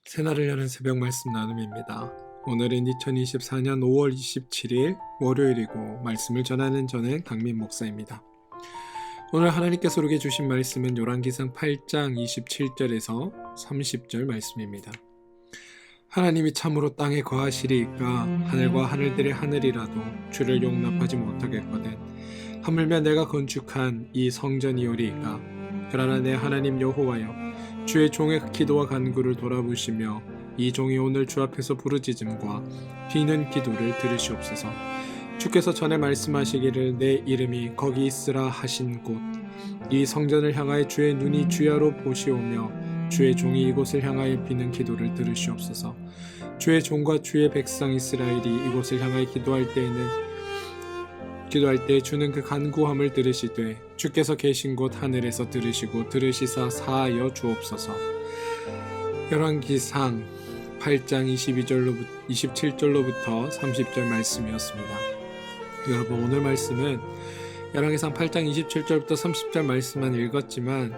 새날을 여는 새벽 말씀 나눔입니다. 오늘은 2024년 5월 27일 월요일이고 말씀을 전하는 저는 강민 목사입니다. 오늘 하나님께서 우리에게 주신 말씀은 열왕기상 8장 27절에서 30절 말씀입니다. 하나님이 참으로 땅에 거하시리이까 하늘과 하늘들의 하늘이라도 주를 용납하지 못하겠거든. 하물며 내가 건축한 이 성전이오리이까. 그러나 내 하나님 여호와여, 주의 종의 기도와 간구를 돌아보시며 이 종이 오늘 주 앞에서 부르짖음과 비는 기도를 들으시옵소서. 주께서 전에 말씀하시기를 내 이름이 거기 있으라 하신 곳 이 성전을 향하여 주의 눈이 주야로 보시오며 주의 종이 이곳을 향하여 비는 기도를 들으시옵소서. 주의 종과 주의 백성 이스라엘이 이곳을 향하여 기도할 때 주는 그 간구함을 들으시되 주께서 계신 곳 하늘에서 들으시고 들으시사 사하여 주옵소서. 열왕기상 8장 27절로부터 30절 말씀이었습니다. 여러분, 오늘 말씀은 열왕기상 8장 27절부터 30절 말씀만 읽었지만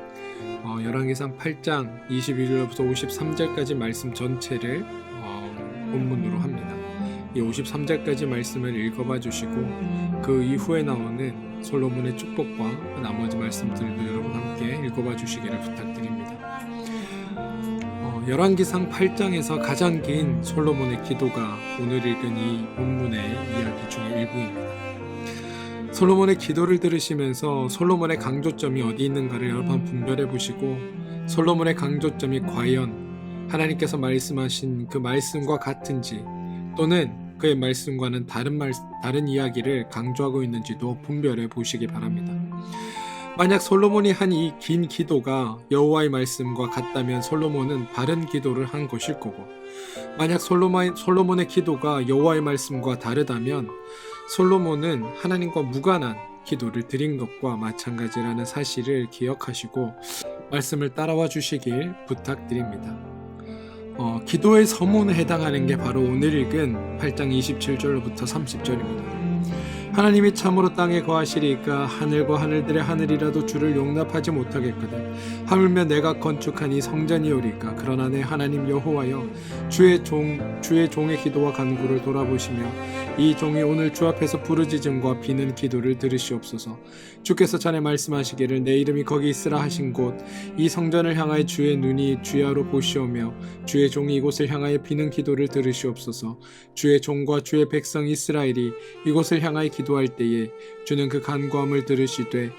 열왕기상 8장 21절부터 53절까지 말씀 전체를 본문으로 합니다. 이 53절까지 말씀을 읽어봐 주시고 그 이후에 나오는 솔로몬의 축복과 나머지 말씀들도 여러분 함께 읽어봐 주시기를 부탁드립니다. 열왕기상 8장에서 가장 긴 솔로몬의 기도가 오늘 읽은 이 본문의 이야기 중에 일부입니다. 솔로몬의 기도를 들으시면서 솔로몬의 강조점이 어디 있는가를 여러 번 분별해 보시고 솔로몬의 강조점이 과연 하나님께서 말씀하신 그 말씀과 같은지 또는 그의 말씀과는 다른 이야기를 강조하고 있는지도 분별해 보시기 바랍니다. 만약 솔로몬이 한 이 긴 기도가 여호와의 말씀과 같다면 솔로몬은 바른 기도를 한 것일 거고, 만약 솔로몬의 기도가 여호와의 말씀과 다르다면 솔로몬은 하나님과 무관한 기도를 드린 것과 마찬가지라는 사실을 기억하시고 말씀을 따라와 주시길 부탁드립니다. 기도의 서문에 해당하는 게 바로 오늘 읽은 8장 27절로부터 30절입니다. 하나님이 참으로 땅에 거하시리이까 하늘과 하늘들의 하늘이라도 주를 용납하지 못하겠거든. 하물며 내가 건축한 이 성전이오리까. 그러나 내 하나님 여호와여, 주의 종의 기도와 간구를 돌아보시며 이 종이 오늘 주 앞에서 부르짖음과 비는 기도를 들으시옵소서. 주께서 전에 말씀하시기를 내 이름이 거기 있으라 하신 곳 이 성전을 향하여 주의 눈이 주야로 보시오며 주의 종이 이곳을 향하여 비는 기도를 들으시옵소서. 주의 종과 주의 백성 이스라엘이 이곳을 향하여 기도할 때에 주는 그 간구함을 들으시되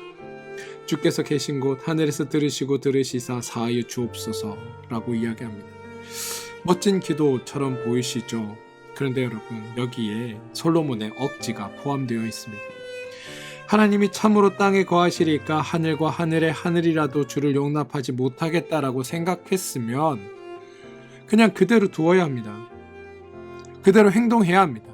주께서 계신 곳 하늘에서 들으시고 들으시사 사하여 주옵소서 라고 이야기합니다. 멋진 기도처럼 보이시죠? 그런데 여러분, 여기에 솔로몬의 억지가 포함되어 있습니다. 하나님이 참으로 땅에 거하시리까 하늘과 하늘의 하늘이라도 주를 용납하지 못하겠다라고 생각했으면 그냥 그대로 두어야 합니다. 그대로 행동해야 합니다.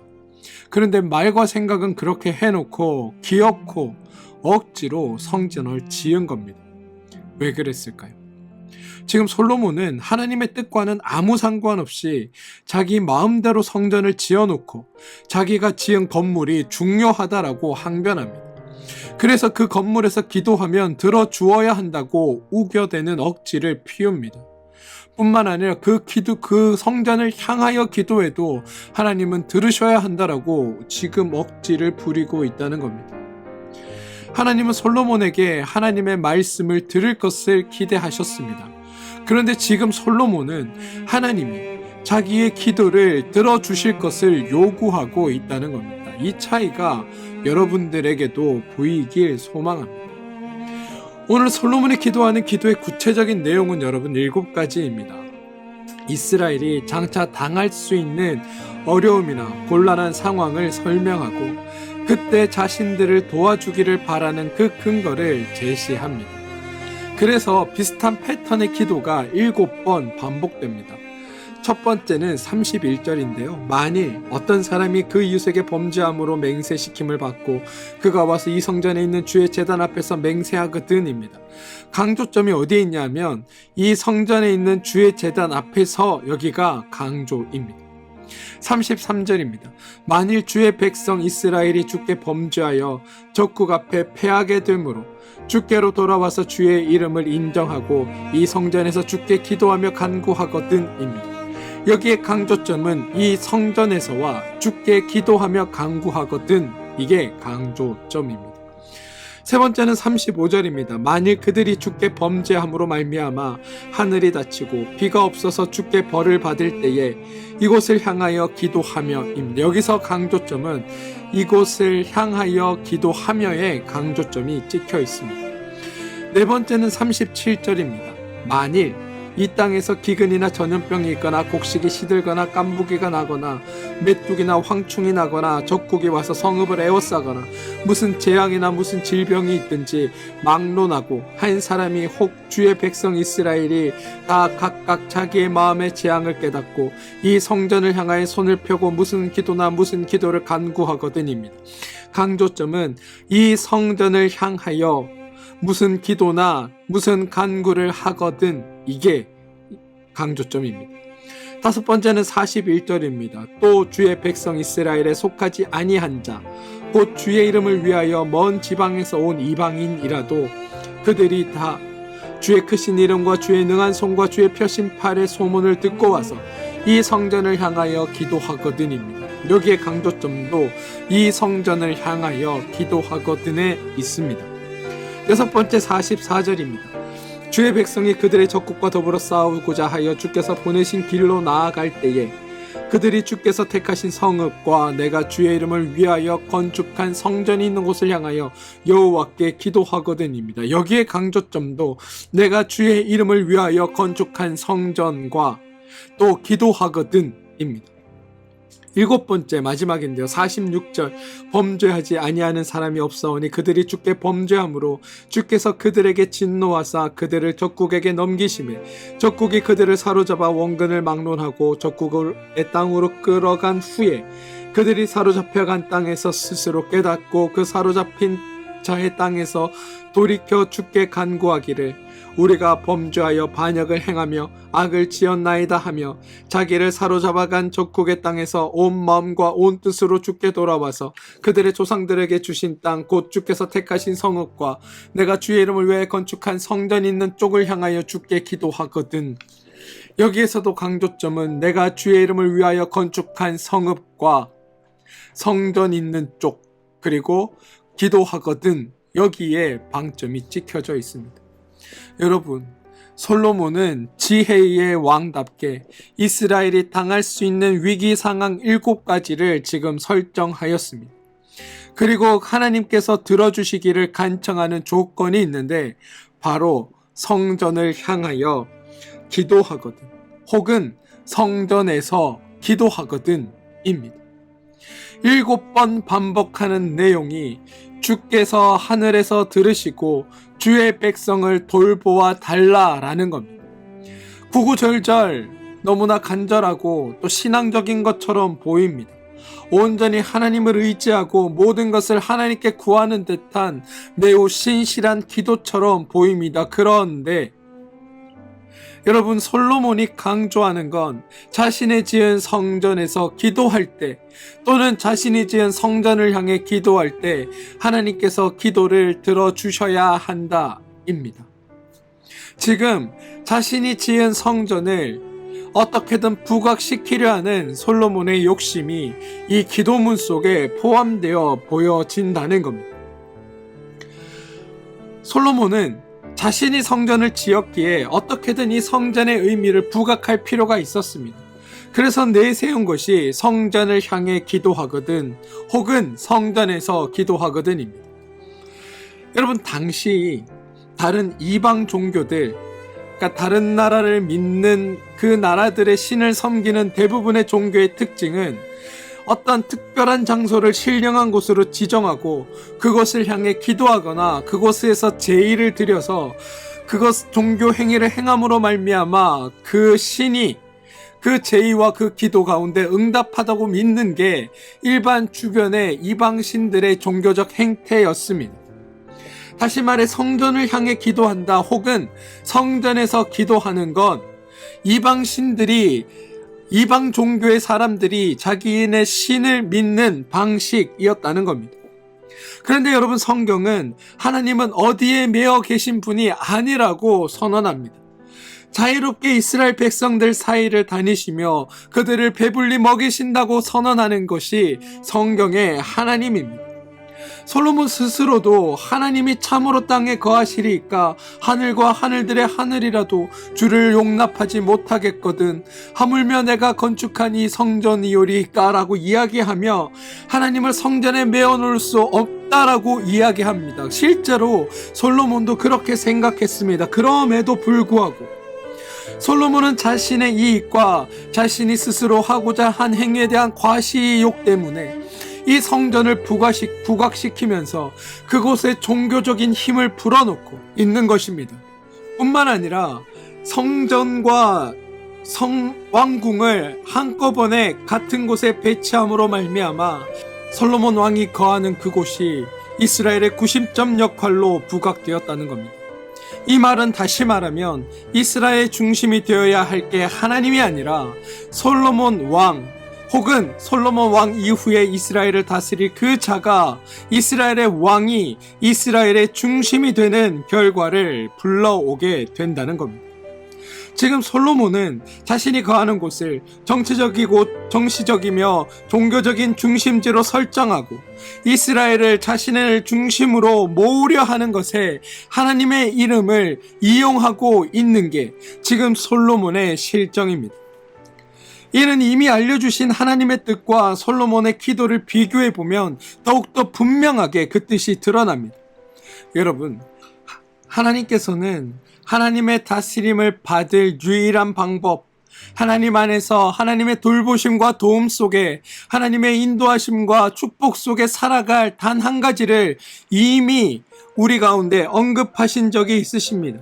그런데 말과 생각은 그렇게 해놓고 기어코 억지로 성전을 지은 겁니다. 왜 그랬을까요? 지금 솔로몬은 하나님의 뜻과는 아무 상관없이 자기 마음대로 성전을 지어놓고 자기가 지은 건물이 중요하다라고 항변합니다. 그래서 그 건물에서 기도하면 들어주어야 한다고 우겨대는 억지를 피웁니다. 뿐만 아니라 그 성전을 향하여 기도해도 하나님은 들으셔야 한다라고 지금 억지를 부리고 있다는 겁니다. 하나님은 솔로몬에게 하나님의 말씀을 들을 것을 기대하셨습니다. 그런데 지금 솔로몬은 하나님이 자기의 기도를 들어주실 것을 요구하고 있다는 겁니다. 이 차이가 여러분들에게도 보이길 소망합니다. 오늘 솔로몬이 기도하는 기도의 구체적인 내용은 여러분 7가지입니다. 이스라엘이 장차 당할 수 있는 어려움이나 곤란한 상황을 설명하고 그때 자신들을 도와주기를 바라는 그 근거를 제시합니다. 그래서 비슷한 패턴의 기도가 7번 반복됩니다. 첫 번째는 31절인데요. 만일 어떤 사람이 그 이웃에게 범죄함으로 맹세시킴을 받고 그가 와서 이 성전에 있는 주의 제단 앞에서 맹세하거든입니다. 강조점이 어디에 있냐면 이 성전에 있는 주의 제단 앞에서, 여기가 강조입니다. 33절입니다. 만일 주의 백성 이스라엘이 주께 범죄하여 적국 앞에 패하게 되므로 주께로 돌아와서 주의 이름을 인정하고 이 성전에서 주께 기도하며 간구하거든입니다. 여기에 강조점은 이 성전에서와 주께 기도하며 간구하거든, 이게 강조점입니다. 세 번째는 35절입니다. 만일 그들이 주께 범죄함으로 말미암아 하늘이 닫히고 비가 없어서 주께 벌을 받을 때에 이곳을 향하여 기도하며입니다. 여기서 강조점은 이곳을 향하여 기도하며의 강조점이 찍혀 있습니다. 네 번째는 37절입니다. 만일 이 땅에서 기근이나 전염병이 있거나 곡식이 시들거나 깐부기가 나거나 메뚜기나 황충이 나거나 적국이 와서 성읍을 에워싸거나 무슨 재앙이나 무슨 질병이 있든지 막론하고 한 사람이 혹 주의 백성 이스라엘이 다 각각 자기의 마음의 재앙을 깨닫고 이 성전을 향하여 손을 펴고 무슨 기도나 무슨 기도를 간구하거든입니다. 강조점은 이 성전을 향하여 무슨 기도나 무슨 간구를 하거든, 이게 강조점입니다. 다섯 번째는 41절입니다. 또 주의 백성 이스라엘에 속하지 아니한 자, 곧 주의 이름을 위하여 먼 지방에서 온 이방인이라도 그들이 다 주의 크신 이름과 주의 능한 손과 주의 펴신 팔의 소문을 듣고 와서 이 성전을 향하여 기도하거든입니다. 여기에 강조점도 이 성전을 향하여 기도하거든에 있습니다. 여섯 번째 44절입니다. 주의 백성이 그들의 적국과 더불어 싸우고자 하여 주께서 보내신 길로 나아갈 때에 그들이 주께서 택하신 성읍과 내가 주의 이름을 위하여 건축한 성전이 있는 곳을 향하여 여호와께 기도하거든입니다. 여기에 강조점도 내가 주의 이름을 위하여 건축한 성전과 또 기도하거든입니다. 일곱 번째 마지막인데요. 46절 범죄하지 아니하는 사람이 없사오니 그들이 주께 범죄함으로 주께서 그들에게 진노하사 그들을 적국에게 넘기심에 적국이 그들을 사로잡아 원근을 막론하고 적국의 땅으로 끌어간 후에 그들이 사로잡혀간 땅에서 스스로 깨닫고 그 사로잡힌 자의 땅에서 돌이켜 주께 간구하기를 우리가 범죄하여 반역을 행하며 악을 지었나이다 하며 자기를 사로잡아간 적국의 땅에서 온 마음과 온 뜻으로 주께 돌아와서 그들의 조상들에게 주신 땅 곧 주께서 택하신 성읍과 내가 주의 이름을 위해 건축한 성전 있는 쪽을 향하여 주께 기도하거든. 여기에서도 강조점은 내가 주의 이름을 위하여 건축한 성읍과 성전 있는 쪽 그리고 기도하거든, 여기에 방점이 찍혀져 있습니다. 여러분, 솔로몬은 지혜의 왕답게 이스라엘이 당할 수 있는 위기 상황 7가지를 지금 설정하였습니다. 그리고 하나님께서 들어주시기를 간청하는 조건이 있는데 바로 성전을 향하여 기도하거든 혹은 성전에서 기도하거든 입니다. 7번 반복하는 내용이 주께서 하늘에서 들으시고 주의 백성을 돌보아 달라라는 겁니다. 구구절절 너무나 간절하고 또 신앙적인 것처럼 보입니다. 온전히 하나님을 의지하고 모든 것을 하나님께 구하는 듯한 매우 신실한 기도처럼 보입니다. 그런데 여러분, 솔로몬이 강조하는 건 자신의 지은 성전에서 기도할 때 또는 자신이 지은 성전을 향해 기도할 때 하나님께서 기도를 들어주셔야 한다 입니다. 지금 자신이 지은 성전을 어떻게든 부각시키려 하는 솔로몬의 욕심이 이 기도문 속에 포함되어 보여진다는 겁니다. 솔로몬은 자신이 성전을 지었기에 어떻게든 이 성전의 의미를 부각할 필요가 있었습니다. 그래서 내세운 것이 성전을 향해 기도하거든 혹은 성전에서 기도하거든입니다. 여러분, 당시 다른 이방 종교들, 그러니까 다른 나라를 믿는 그 나라들의 신을 섬기는 대부분의 종교의 특징은 어떤 특별한 장소를 신령한 곳으로 지정하고 그것을 향해 기도하거나 그곳에서 제의를 드려서 그것 종교 행위를 행함으로 말미암아 그 신이 그 제의와 그 기도 가운데 응답하다고 믿는 게 일반 주변의 이방신들의 종교적 행태였습니다. 다시 말해 성전을 향해 기도한다 혹은 성전에서 기도하는 건 이방신들이 이방 종교의 사람들이 자기네 신을 믿는 방식이었다는 겁니다. 그런데 여러분, 성경은 하나님은 어디에 매여 계신 분이 아니라고 선언합니다. 자유롭게 이스라엘 백성들 사이를 다니시며 그들을 배불리 먹이신다고 선언하는 것이 성경의 하나님입니다. 솔로몬 스스로도 하나님이 참으로 땅에 거하시리이까 하늘과 하늘들의 하늘이라도 주를 용납하지 못하겠거든 하물며 내가 건축한 이 성전이오리까 라고 이야기하며 하나님을 성전에 메어놓을 수 없다라고 이야기합니다. 실제로 솔로몬도 그렇게 생각했습니다. 그럼에도 불구하고 솔로몬은 자신의 이익과 자신이 스스로 하고자 한 행위에 대한 과시욕 때문에 이 성전을 부각시키면서 그곳에 종교적인 힘을 불어넣고 있는 것입니다. 뿐만 아니라 성전과 왕궁을 한꺼번에 같은 곳에 배치함으로 말미암아 솔로몬 왕이 거하는 그곳이 이스라엘의 구심점 역할로 부각되었다는 겁니다. 이 말은 다시 말하면 이스라엘의 중심이 되어야 할 게 하나님이 아니라 솔로몬 왕 혹은 솔로몬 왕 이후에 이스라엘을 다스릴 그 자가 이스라엘의 왕이 이스라엘의 중심이 되는 결과를 불러오게 된다는 겁니다. 지금 솔로몬은 자신이 거하는 곳을 정치적이고 정치적이며 종교적인 중심지로 설정하고 이스라엘을 자신을 중심으로 모으려 하는 것에 하나님의 이름을 이용하고 있는 게 지금 솔로몬의 실정입니다. 이는 이미 알려주신 하나님의 뜻과 솔로몬의 기도를 비교해보면 더욱더 분명하게 그 뜻이 드러납니다. 여러분, 하나님께서는 하나님의 다스림을 받을 유일한 방법, 하나님 안에서 하나님의 돌보심과 도움 속에 하나님의 인도하심과 축복 속에 살아갈 단 한 가지를 이미 우리 가운데 언급하신 적이 있으십니다.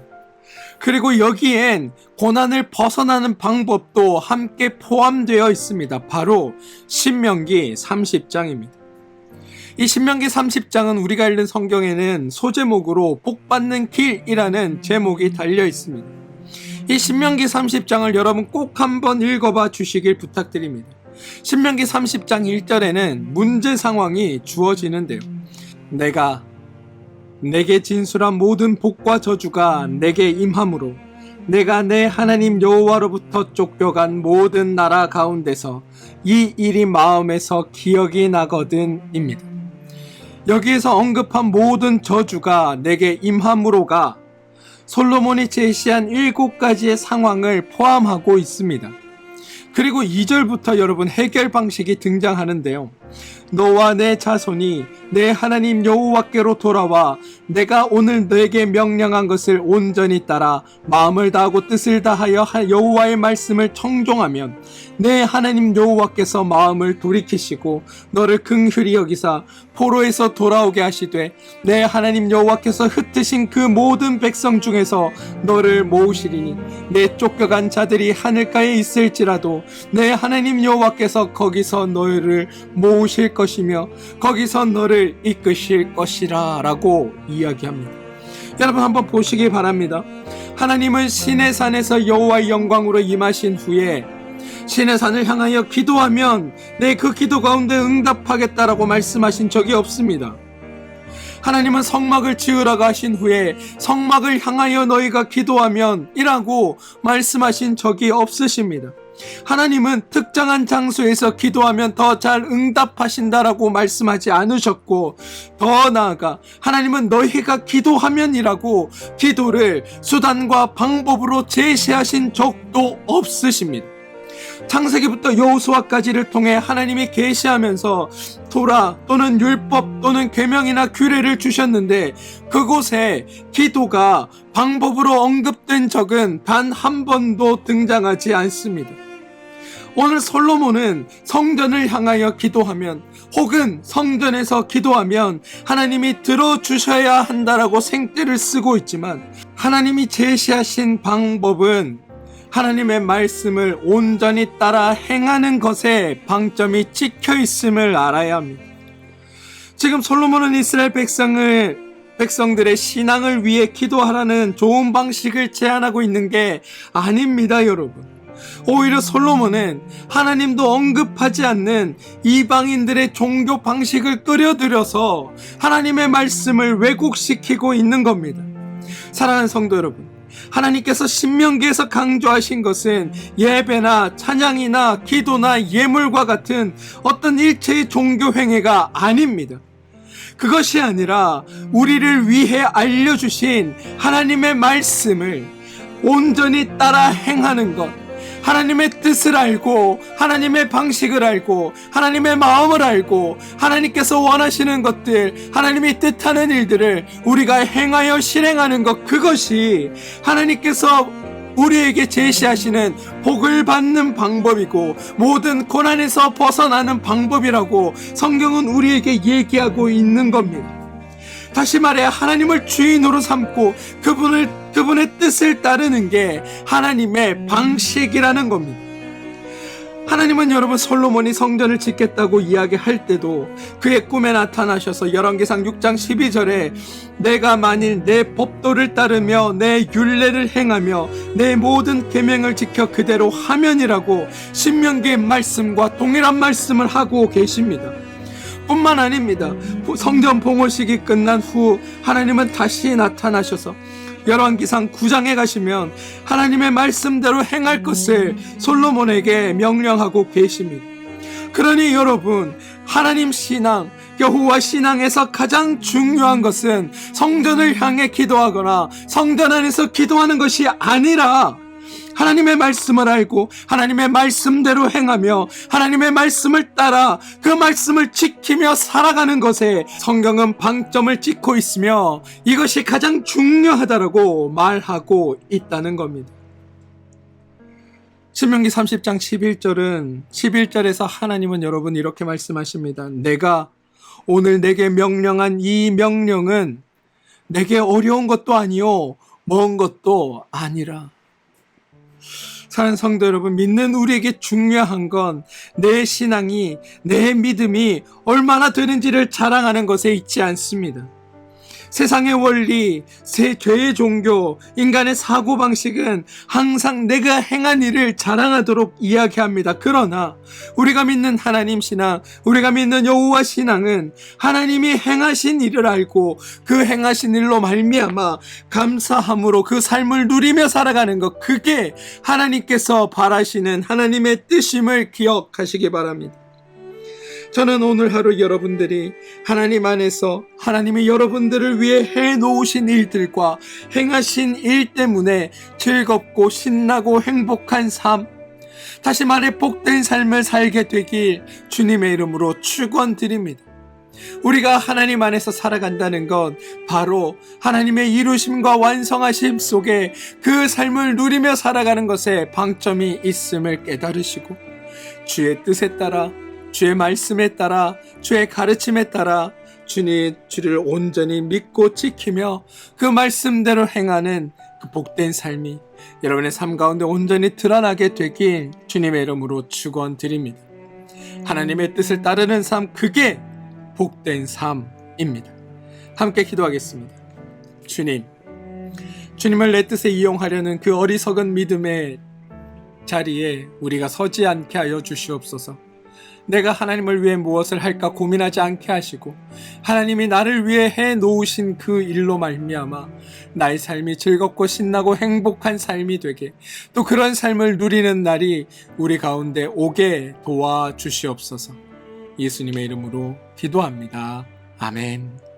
그리고 여기엔 고난을 벗어나는 방법도 함께 포함되어 있습니다. 바로 신명기 30장입니다. 이 신명기 30장은 우리가 읽는 성경에는 소제목으로 복받는 길이라는 제목이 달려 있습니다. 이 신명기 30장을 여러분 꼭 한번 읽어봐 주시길 부탁드립니다. 신명기 30장 1절에는 문제 상황이 주어지는데요. 내게 진술한 모든 복과 저주가 내게 임함으로 내가 내 하나님 여호와로부터 쫓겨간 모든 나라 가운데서 이 일이 마음에서 기억이 나거든입니다. 여기에서 언급한 모든 저주가 내게 임함으로가 솔로몬이 제시한 7가지의 상황을 포함하고 있습니다. 그리고 2절부터 여러분 해결 방식이 등장하는데요. 너와 내 자손이 내 하나님 여호와께로 돌아와 내가 오늘 너에게 명령한 것을 온전히 따라 마음을 다하고 뜻을 다하여 여호와의 말씀을 청종하면 내 하나님 여호와께서 마음을 돌이키시고 너를 긍휼히 여기사 포로에서 돌아오게 하시되 내 하나님 여호와께서 흩으신 그 모든 백성 중에서 너를 모으시리니 내 쫓겨간 자들이 하늘가에 있을지라도 내 하나님 여호와께서 거기서 너를 모으실 것이며 거기서 너를 이끄실 것이라 라고 이야기합니다. 여러분 한번 보시기 바랍니다. 하나님은 시내산에서 여호와의 영광으로 임하신 후에 시내산을 향하여 기도하면 내 그 기도 가운데 응답하겠다라고 말씀하신 적이 없습니다. 하나님은 성막을 지으라고 하신 후에 성막을 향하여 너희가 기도하면 이라고 말씀하신 적이 없으십니다. 하나님은 특정한 장소에서 기도하면 더 잘 응답하신다라고 말씀하지 않으셨고 더 나아가 하나님은 너희가 기도하면이라고 기도를 수단과 방법으로 제시하신 적도 없으십니다. 창세기부터 여호수아까지를 통해 하나님이 계시하면서 토라 또는 율법 또는 계명이나 규례를 주셨는데 그곳에 기도가 방법으로 언급된 적은 단 한 번도 등장하지 않습니다. 오늘 솔로몬은 성전을 향하여 기도하면 혹은 성전에서 기도하면 하나님이 들어주셔야 한다라고 생떼를 쓰고 있지만 하나님이 제시하신 방법은 하나님의 말씀을 온전히 따라 행하는 것에 방점이 찍혀 있음을 알아야 합니다. 지금 솔로몬은 이스라엘 백성들의 신앙을 위해 기도하라는 좋은 방식을 제안하고 있는 게 아닙니다, 여러분. 오히려 솔로몬은 하나님도 언급하지 않는 이방인들의 종교 방식을 끌어들여서 하나님의 말씀을 왜곡시키고 있는 겁니다. 사랑하는 성도 여러분, 하나님께서 신명기에서 강조하신 것은 예배나 찬양이나 기도나 예물과 같은 어떤 일체의 종교 행위가 아닙니다. 그것이 아니라 우리를 위해 알려주신 하나님의 말씀을 온전히 따라 행하는 것, 하나님의 뜻을 알고 하나님의 방식을 알고 하나님의 마음을 알고 하나님께서 원하시는 것들, 하나님이 뜻하는 일들을 우리가 행하여 실행하는 것, 그것이 하나님께서 우리에게 제시하시는 복을 받는 방법이고 모든 고난에서 벗어나는 방법이라고 성경은 우리에게 얘기하고 있는 겁니다. 다시 말해 하나님을 주인으로 삼고 그분의 뜻을 따르는 게 하나님의 방식이라는 겁니다. 하나님은 여러분 솔로몬이 성전을 짓겠다고 이야기할 때도 그의 꿈에 나타나셔서 열왕기상 6장 12절에 내가 만일 내 법도를 따르며 내 율례를 행하며 내 모든 계명을 지켜 그대로 하면이라고 신명기의 말씀과 동일한 말씀을 하고 계십니다. 뿐만 아닙니다. 성전 봉헌식이 끝난 후 하나님은 다시 나타나셔서 열왕기상 9장에 가시면 하나님의 말씀대로 행할 것을 솔로몬에게 명령하고 계십니다. 그러니 여러분, 하나님 신앙, 여호와 신앙에서 가장 중요한 것은 성전을 향해 기도하거나 성전 안에서 기도하는 것이 아니라 하나님의 말씀을 알고 하나님의 말씀대로 행하며 하나님의 말씀을 따라 그 말씀을 지키며 살아가는 것에 성경은 방점을 찍고 있으며 이것이 가장 중요하다라고 말하고 있다는 겁니다. 신명기 30장 11절에서 하나님은 여러분 이렇게 말씀하십니다. 내가 오늘 내게 명령한 이 명령은 내게 어려운 것도 아니요 먼 것도 아니라. 사랑하는 성도 여러분, 믿는 우리에게 중요한 건 내 신앙이, 내 믿음이 얼마나 되는지를 자랑하는 것에 있지 않습니다. 세상의 원리, 죄의 종교, 인간의 사고방식은 항상 내가 행한 일을 자랑하도록 이야기합니다. 그러나 우리가 믿는 하나님 신앙, 우리가 믿는 여호와 신앙은 하나님이 행하신 일을 알고 그 행하신 일로 말미암아 감사함으로 그 삶을 누리며 살아가는 것, 그게 하나님께서 바라시는 하나님의 뜻임을 기억하시기 바랍니다. 저는 오늘 하루 여러분들이 하나님 안에서 하나님이 여러분들을 위해 해놓으신 일들과 행하신 일 때문에 즐겁고 신나고 행복한 삶, 다시 말해 복된 삶을 살게 되길 주님의 이름으로 축원드립니다. 우리가 하나님 안에서 살아간다는 건 바로 하나님의 이루심과 완성하심 속에 그 삶을 누리며 살아가는 것에 방점이 있음을 깨달으시고 주의 뜻에 따라, 주의 말씀에 따라, 주의 가르침에 따라 주를 온전히 믿고 지키며 그 말씀대로 행하는 그 복된 삶이 여러분의 삶 가운데 온전히 드러나게 되길 주님의 이름으로 축원드립니다. 하나님의 뜻을 따르는 삶, 그게 복된 삶입니다. 함께 기도하겠습니다. 주님을 내 뜻에 이용하려는 그 어리석은 믿음의 자리에 우리가 서지 않게 하여 주시옵소서. 내가 하나님을 위해 무엇을 할까 고민하지 않게 하시고 하나님이 나를 위해 해놓으신 그 일로 말미암아 나의 삶이 즐겁고 신나고 행복한 삶이 되게, 또 그런 삶을 누리는 날이 우리 가운데 오게 도와주시옵소서. 예수님의 이름으로 기도합니다. 아멘.